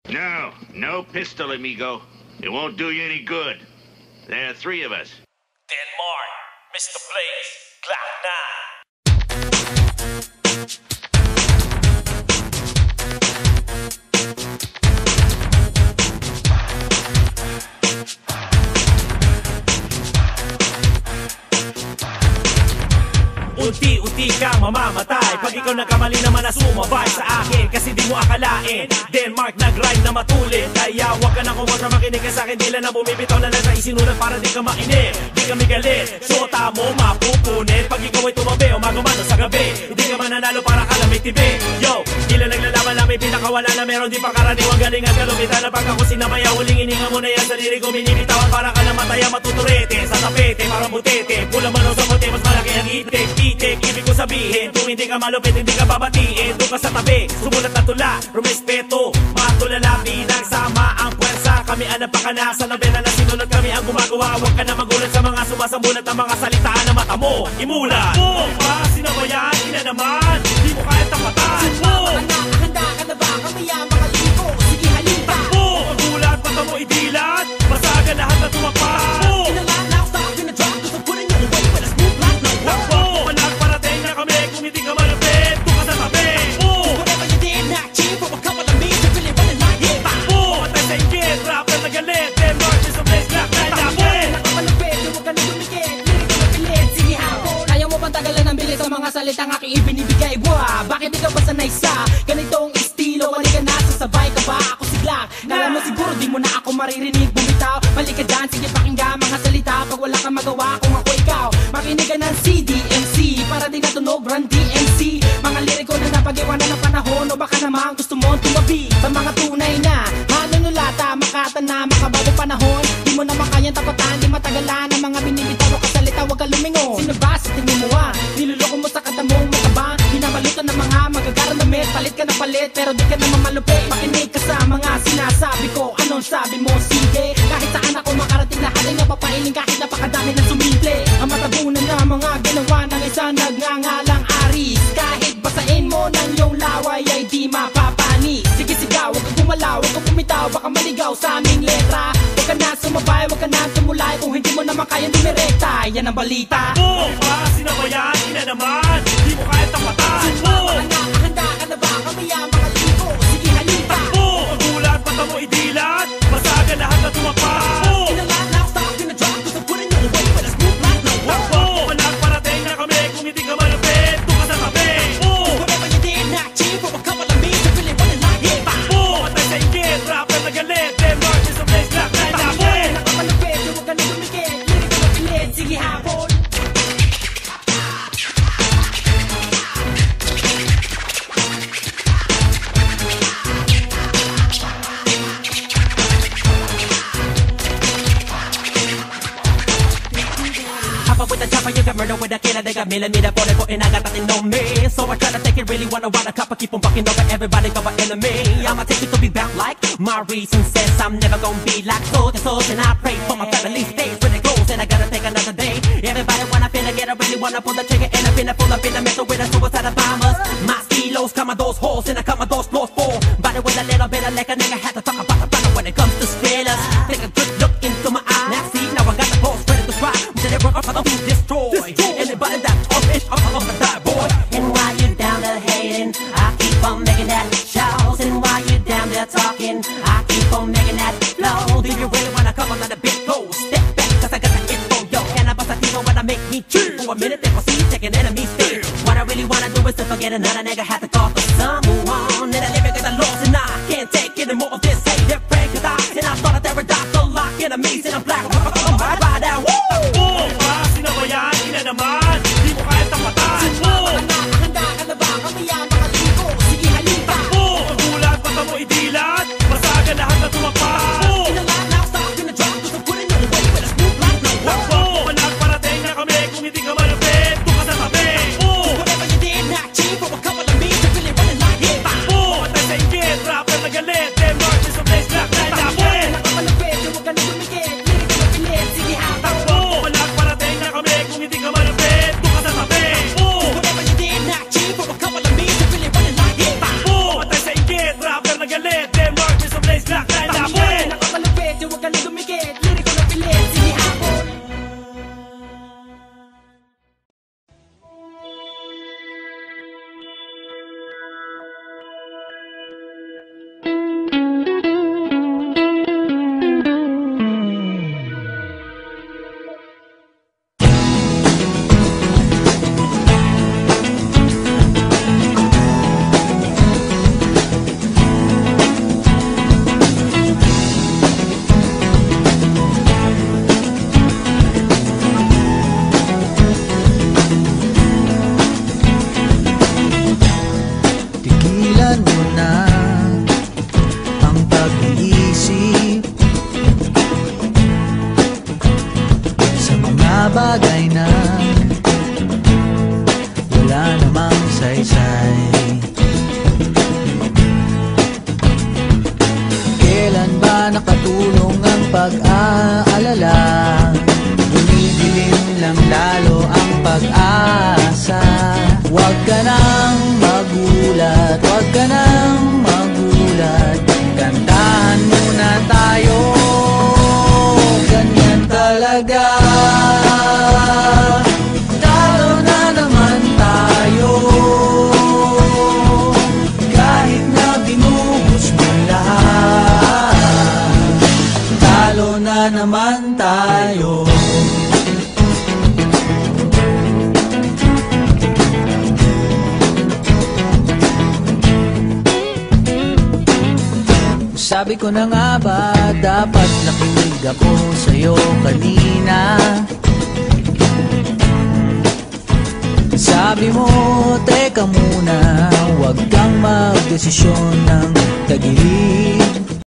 No, no pistol, amigo. It won't do you any good. There are three of us. Denmark, Mr. Blaze, Glock 9. Unti-unti kang mamamatay pag ikaw nagkamali naman na sumabay sa akin, kasi di mo akalain Denmark nag-rhyme na matulid. Kaya wag ka na kumontra, makinig ka sa'kin. Di lang na bumibitaw na lang sa isinulat para di ka mainip, di kami galit. Shota mo mapupunit pag ikaw ay tumabi o magumano sa gabi. Hindi ka mananalo para ka lang may tibi. Yo, ilan naglalaban namin pinakawala na meron di pa karaniwang galing at kalupitan. Na pag ako sinamaya, huling ininga mo na yan sa lirig ko binibitawan para ka lang mataya matuturete sa tapete para butete. Pula man o sa puti, mas malaki ang itik. Ibig ko sabihin, kung hindi ka malupit, hindi ka babatiin. Doon ka sa tabi, sumulat na tula, rumespeto, mga tulala, pinagsama ang pwersa. Kami ang napakana sa nobela na sinunod, kami ang gumagawa. Huwag ka na magulat sa mga sumasambulat ng mga salitaan na mata mo imulat. Sino ba yan? Ina naman, di mo kaya tapatan. Handa ka na ba? Kami ang mga ligo. Sige halika. Magulat, mata mo idilat, masaga lahat na tumapak. Inalat na ako stuck in the drop, cause I'm putting you away with a smooth like no rock. Parating na kami kung hindi ka malapit, doon ka sa tabi. Whatever you did, not cheap for a couple of means, I'm really running like it. Matay sa ingit, rap na nagalit, Denmark is a place black na lapit. Nakamalupit, huwag ka na dumikit, lirik ka na pilit, sige hapon. Kaya mo bang tagalan ng bilis sa mga salitang aking ibinibigay? Wah, bakit di ka ba sanay sa ganitong estilo? Wali ka na, sasabay ka ba? Ako sigla, kala mo siguro di mo na ako maririnig. Bumitaw, balik ka dyan, sige pakinggan mga salita. Pag wala kang magawa kung ako ikaw, makinig ka ng CDMC para di natunog, run DMC. Mga liriko na napag-iwanan ng panahon, o baka naman gusto mo tumabi sa mga tunay na manunulata, makata na makabagong panahon. Di mo naman kayang tapatan, di matagalan ang mga binibitaw ka salita, wag ka lumingon. Sino ba sa tingin mo niluloko mo sa kata mong makaba? Binabalutan ng mga magagara na met, palit ka na palit pero di ka naman malupit. Makinig ka sa mga sinasabi ko, anong sabi mo? Sige, kahit saan ako makarating, lahat ay napapailing kahit napakadami ng sumimple. Ang matabunan na mga ginawa ng isang nagngangalang Aris. Kahit basain mo ng iyong laway ay di mapapani. Sige sigaw, huwag kang gumalaw, huwag kang bumitaw, baka maligaw sa aming letra. Huwag ka na sumabay, huwag ka na tumulay, kung hindi mo naman kayang dumirekta, yan ang balita. Sino ba yan? Ina naman, di mo kaya tapatan. Handa ka na ba? Kami ang mga ligo. Sige halika. Magulat, mata mo idilat, masaga lahat na tumapak. Inalat na ako stuck in the drop, cause I'm putting you away with a smooth like no rock. Parating na kami kung hindi ka malapit, doon ka sa tabi. Whatever you did, not cheap for a couple of means, I'm really running like it. Matay sa ingit, rap na nagalit, Denmark is a place black na lapit. Nakamalupit, huwag ka na dumikit, lirik ka na pilit, sige hapon. With the chopper, you got murder with a killer. They got millimeter for it, and I got nothing on me. So I try to take it, really wanna ride a cop. I keep on bucking over everybody, got my enemy. I'ma take it to be bound like my reason says I'm never gonna be like so. And I pray for my family stays when it goes, and I gotta take another day. Everybody wanna finna get, I really wanna pull the trigger, and I finna pull up in the middle with a suicide bombers. My stilos come on those holes, and I come on those floors full. Body with a little bit of like a nigga had to talk about the runner when it comes to spillers. Take a good look into my eye. Now see, now I got the balls ready to try. Did it work off? I don't destroy anybody that's off it, I'm a die boy. And while you down there hating, I keep on making that shows. And while you down there talking, I keep on making that flow. Do you really wanna come on the big go? Step back, cause I got the info, yo. And I bust a people when I make me chill. For a minute, they will see taking enemies still. What I really wanna do is to forget another nigga had to call for someone. And I live it cause I lost and I can't take any more of this. Hey, they're praying cause I thought that they were dark, so lock enemies and I'm black. Ride down, woo! Sino ba yan? Ina naman, di mo kaya tapatan. Handa ka na ba? Kami ang mga ligo. Sige halika. Magulat, mata mo idilat, masaga lahat na tumapak. Inalat na ako stuck in the drop, cause I'm putting you away with a smooth like no rock. Parating na kami kung hindi ka malapit, doon ka sa tabi. Whatever you did, not cheap for a couple of means. pag-aalala, dumidilim lang lalo ang pag-asa. Huwag ka nang magulat, huwag ka nang magulat, kantahan muna tayo, ganyan talaga. Talo na naman tayo, kahit na binuhos mo lahat, talo na naman tayo. Sabi ko na nga ba, dapat nakinig ako sa'yo kanina. Sabi mo, teka muna, huwag kang magdesisyon ng